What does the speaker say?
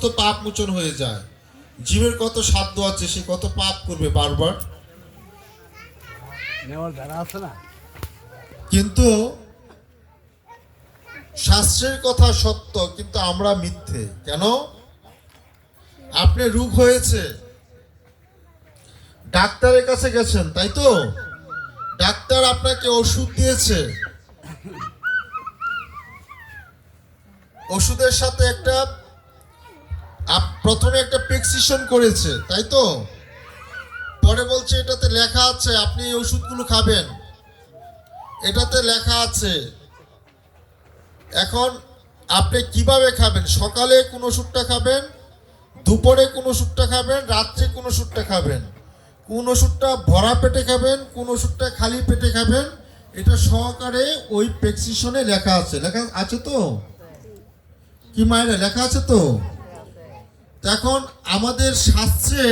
সমস্ত পাপ মোচন হয়ে যায়। জীবের কত সাধ্য আছে, সে কত পাপ করবে বারবার। কিন্তু শাস্ত্রের কথা সত্য, কিন্তু আমরা মিথ্যে কেন? আপনি রোগ হয়েছে, ডাক্তারের কাছে গেছেন, তাই তো? ডাক্তার আপনাকে ওষুধ দিয়েছে, ওষুধের সাথে প্রথমে একটা প্রেসক্রিপশন করেছে, তাই তো? পরে বলছে এটাতে লেখা আছে আপনি এই ওষুধগুলো খাবেন, এটাতে লেখা আছে। এখন আপনি কিভাবে খাবেন? সকালে কোন ওষুধটা খাবেন, দুপুরে কোন ওষুধটা খাবেন, রাত্রে কোন ওষুধটা খাবেন, কোন ওষুধটা ভরা পেটে খাবেন, কোন ওষুধটা খালি পেটে খাবেন, এটা সহকারে ওই প্রেসক্রিপশনে লেখা আছে। লেখা আছে তো কি মায়েরা? লেখা আছে তো? এখন আমাদের শাস্ত্রে